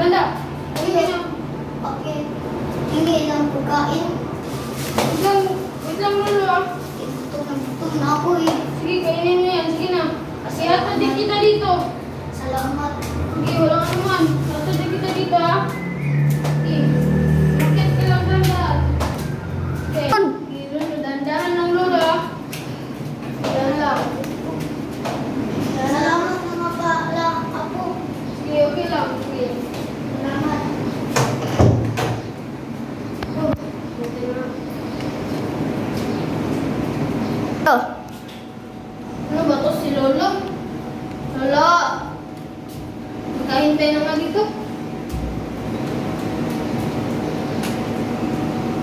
Danda. Okay. Hindi lang pagkain. Wait lang lolo ah. Gutom na ako eh. Sige, kainin mo yan. Sige na. Kasi hatadik kita dito. Salamat. Sige, walang anuman. Hatadik kita dito ah. Sige. Bakit ka lang danda? Okay. Sige, lolo. Dandahan lang lolo ah. Dandahan lang. Salamat na mapala ako. Sige, okay lang. Sige. Salamat. Ano ba to si Lolo? Lolo! Magkahintay na nga dito.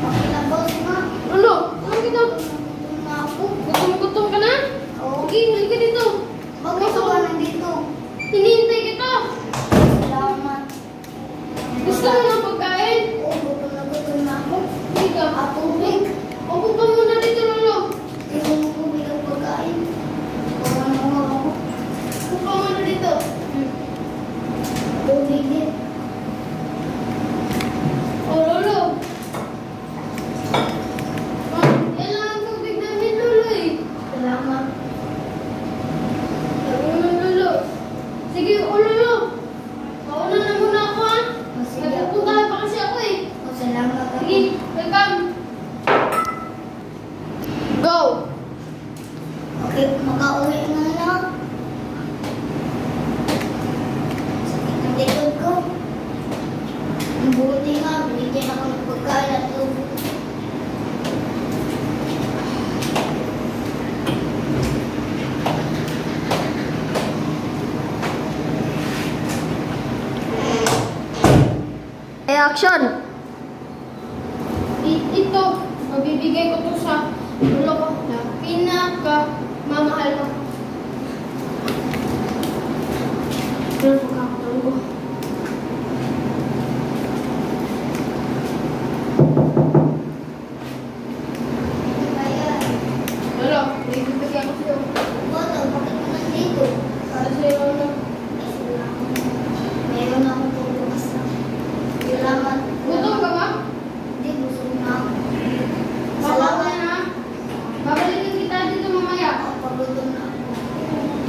Okay lang ba ma? Lolo! Ano dito? Gutom na ako. Gutom ka na? Oo. Sige, huli ka dito. Bakit ka nandito? Hinihintay kita. Salamat. Gusto mo ng pagkain? Oo, gutom na ako. Hindi ka. Tubig. Upo ka muna dito, Lolo. Tingnan mo kung may pagkain. Ano ako? Upo ka muna dito. Tubig din. Oh, Lolo. Yan lang ang tubig namin, Lolo eh. Salamat. Sabi naman, Lolo. Sige, oh, Lolo. Mauna na muna ako, ha? Sige. Nagpupuntahan pa kasi ako eh. Salamat ako. Sige, welcome. Go! Okay, makauwi na lang. Sakit ng likod ko. Ang buti nga, binigyan ako ng pagkain at tubig. Action! Ito, mabibigay ko to sa lolo ko na pinaka-mamahal ko. Ano po kakataon ko? Kaya, Lolo, may bibigyan ko sa'yo. Boto, bakit mo nandito? Para sa'yo, Lolo. Meron akong pupukas na. Salamat. Gutom ka ba? Hindi, busog na ako. Salamat na. Babalikin kita dito mamaya. Pagutom na ako.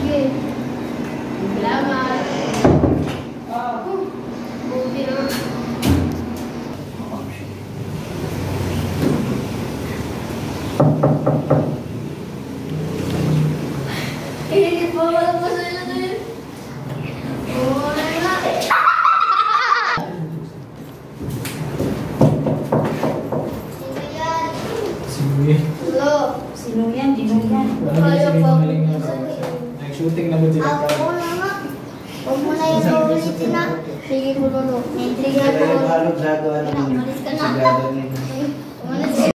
Sige. Salamat. Buti na. Hindi pa wala pa sa'yo na yun. Wala na. Sino yan? Sige. Hello. Sino yan? Dinong yan. Kaya pa. Nag-shooting na ba sila? Ako na nga. Huwag mo na yung ulitin na. Sige ko lolo. Naintriga ko. Kaya halog sa gawa ng Alis ka na. sigado niya.